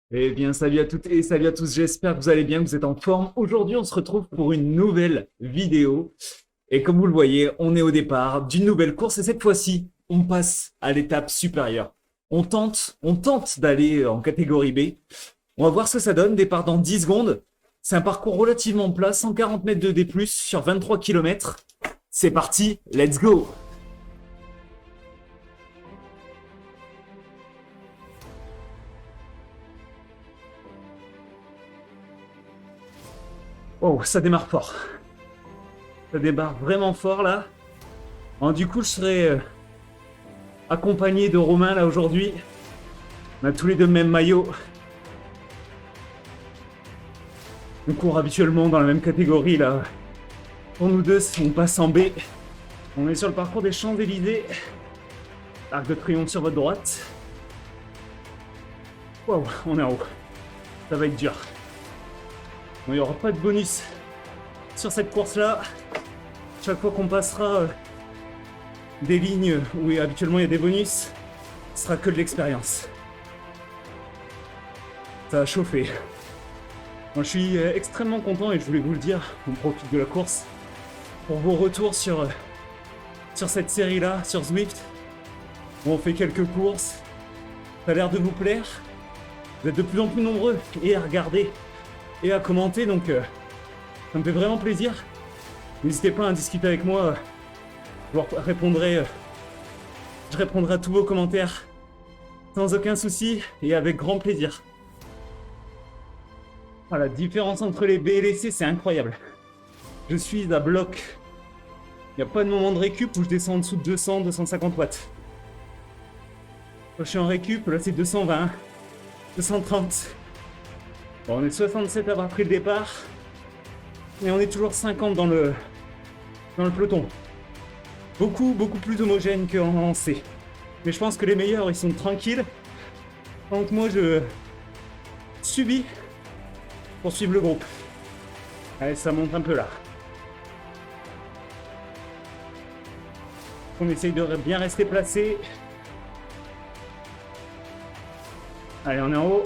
Eh bien, salut à toutes et salut à tous, j'espère que vous allez bien, que vous êtes en forme. Aujourd'hui, on se retrouve pour une nouvelle vidéo. Et comme vous le voyez, on est au départ d'une nouvelle course et cette fois-ci, on passe à l'étape supérieure. On tente d'aller en catégorie B. On va voir ce que ça donne, départ dans 10 secondes. C'est un parcours relativement plat, 140 mètres de D+, sur 23 km. C'est parti, let's go! Oh, ça démarre fort. Ça démarre vraiment fort là. Alors, du coup, je serai accompagné de Romain là aujourd'hui. On a tous les deux le même maillot. On court habituellement dans la même catégorie là. Pour nous deux, on passe en B. On est sur le parcours des Champs-Élysées. Arc de Triomphe sur votre droite. Waouh, on est en haut. Ça va être dur. Bon, il n'y aura pas de bonus sur cette course-là. Chaque fois qu'on passera des lignes où habituellement il y a des bonus, ce sera que de l'expérience. Ça va chauffer. Moi, je suis extrêmement content et je voulais vous le dire, on profite de la course pour vos retours sur cette série-là, sur Zwift. On fait quelques courses, ça a l'air de vous plaire. Vous êtes de plus en plus nombreux et à regarder et à commenter, donc ça me fait vraiment plaisir. N'hésitez pas à discuter avec moi, je répondrai à tous vos commentaires sans aucun souci et avec grand plaisir. Ah, la différence entre les B et les C, c'est incroyable. Je suis à bloc. Il n'y a pas de moment de récup où je descends en dessous de 200, 250 watts. Quand je suis en récup, là c'est 220, 230. Bon, on est 67 à avoir pris le départ. Et on est toujours 50 dans le peloton. Beaucoup plus homogène qu'en C. Mais je pense que les meilleurs, ils sont tranquilles. Donc moi, je subis pour suivre le groupe. Allez, ça monte un peu là. On essaye de bien rester placé. Allez, on est en haut.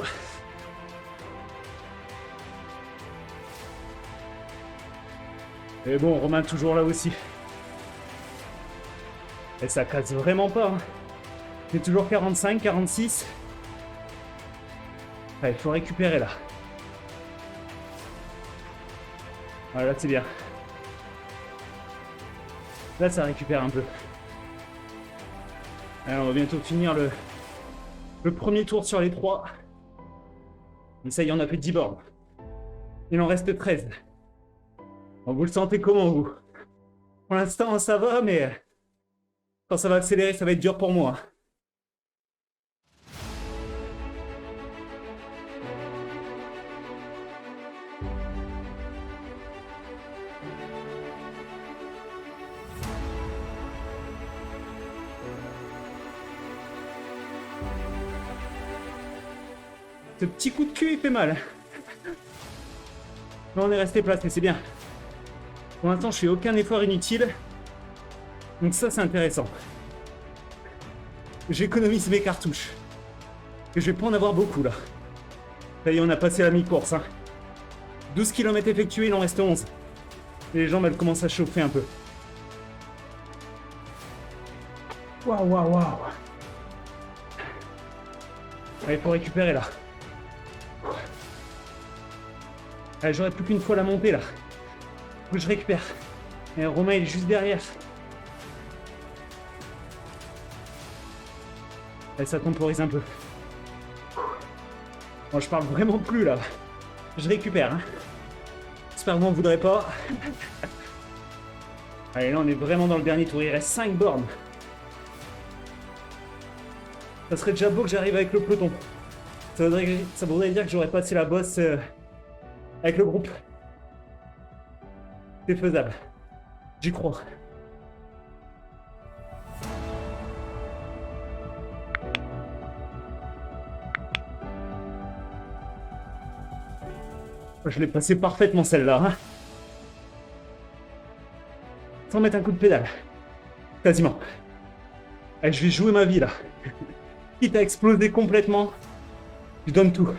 Et bon, Romain toujours là aussi. Et ça casse vraiment pas. Hein. C'est toujours 45, 46. Allez, il faut récupérer là. Voilà, là c'est bien. Là, ça récupère un peu. Alors, on va bientôt finir le premier tour sur les 3. Et ça y est, on a fait 10 bornes. Il en reste 13. Bon, vous le sentez comment, vous? Pour l'instant, ça va, mais quand ça va accélérer, ça va être dur pour moi. Ce petit coup de cul, il fait mal. Mais on est resté placé, c'est bien. Pour l'instant, je fais aucun effort inutile. Donc ça, c'est intéressant. J'économise mes cartouches. Et je vais pas en avoir beaucoup, là. Ça y est, on a passé la mi-course. Hein. 12 km effectués, il en reste 11. Et les jambes, elles commencent à chauffer un peu. Waouh. Allez, faut récupérer, là. Allez, j'aurais plus qu'une fois la montée, là. Faut que je récupère. Et Romain, il est juste derrière. Allez, ça temporise un peu. Bon, je parle vraiment plus, là. Je récupère, hein. J'espère que vous n'en voudrez pas. Allez, là, on est vraiment dans le dernier tour. Il reste 5 bornes. Ça serait déjà beau que j'arrive avec le peloton. Ça voudrait dire que j'aurais passé la bosse avec le groupe. C'est faisable. J'y crois. Je l'ai passé parfaitement celle-là. Hein. Sans mettre un coup de pédale. Quasiment. Allez, je vais jouer ma vie là. Quitte à exploser complètement, je donne tout.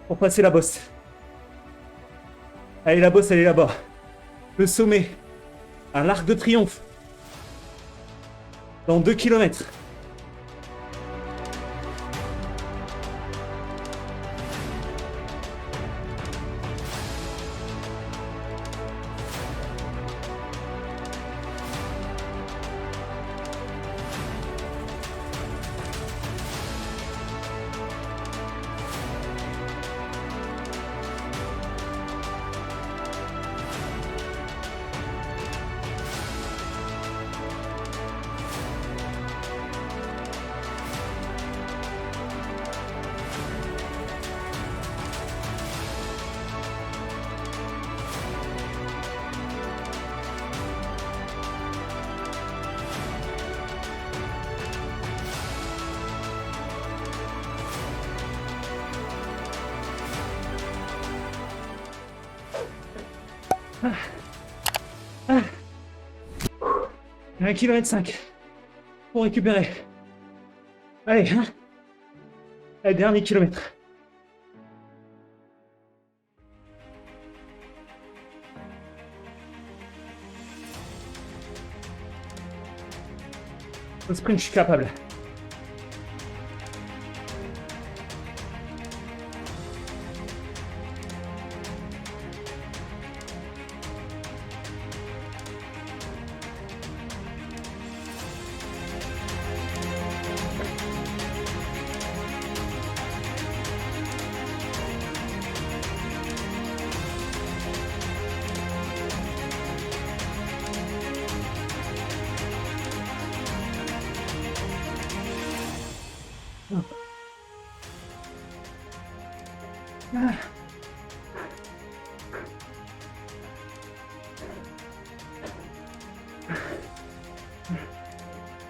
pour passer la bosse. Allez, la bosse, elle est là-bas. Le sommet, à l'Arc de Triomphe, dans 2 km. Ah. 1,5 km pour récupérer. Allez, hein. Allez, dernier kilomètre. Au sprint, je suis capable.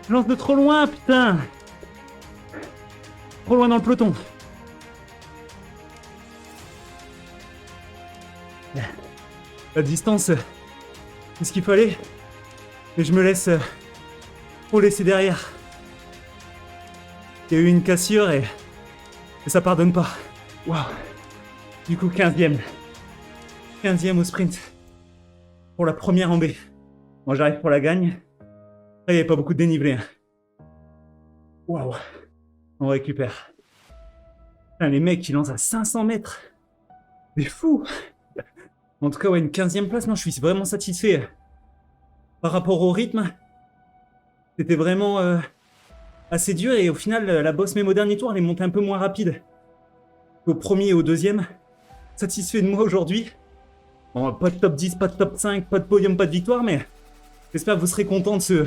Je lance de trop loin, putain. Trop loin dans le peloton. La distance, c'est ce qu'il fallait. Mais je me laisse trop laisser derrière. Il y a eu une cassure et ça pardonne pas. Waouh. Du coup, 15e. 15e au sprint. Pour la première en B. Moi, j'arrive pour la gagne. Il n'y avait pas beaucoup de dénivelé. Waouh. On récupère. Putain, les mecs qui lancent à 500 mètres. C'est fou. En tout cas, ouais, une 15e place. Non, je suis vraiment satisfait. Par rapport au rythme, c'était vraiment assez dur. Et au final, la bosse, même au dernier tour, elle est montée un peu moins rapide qu'au premier et au deuxième. Satisfait de moi aujourd'hui. Bon, pas de top 10, pas de top 5, pas de podium, pas de victoire, mais j'espère que vous serez contents de ce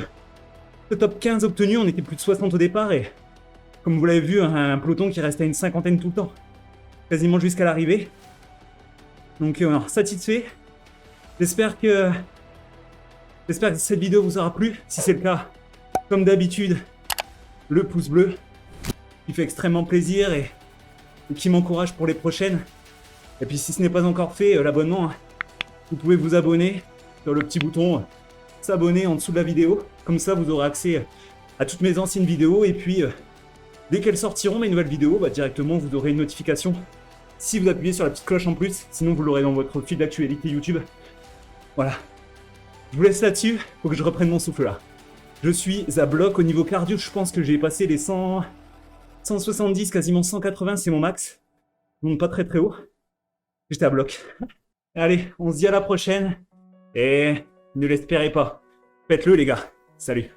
top 15 obtenu. On était plus de 60 au départ et, comme vous l'avez vu, un peloton qui restait à une cinquantaine tout le temps. Quasiment jusqu'à l'arrivée. Donc, satisfait. J'espère que cette vidéo vous aura plu. Si c'est le cas, comme d'habitude, le pouce bleu qui fait extrêmement plaisir et qui m'encourage pour les prochaines. Et puis si ce n'est pas encore fait, l'abonnement, vous pouvez vous abonner sur le petit bouton s'abonner en dessous de la vidéo. Comme ça, vous aurez accès à toutes mes anciennes vidéos. Et puis, dès qu'elles sortiront, mes nouvelles vidéos, directement, vous aurez une notification si vous appuyez sur la petite cloche en plus. Sinon, vous l'aurez dans votre fil d'actualité YouTube. Voilà. Je vous laisse là-dessus. Faut que je reprenne mon souffle là. Je suis à bloc au niveau cardio. Je pense que j'ai passé les 170, quasiment 180. C'est mon max. Donc pas très très haut. J'étais à bloc. Allez, on se dit à la prochaine. Et ne l'espérez pas. Faites-le les gars. Salut.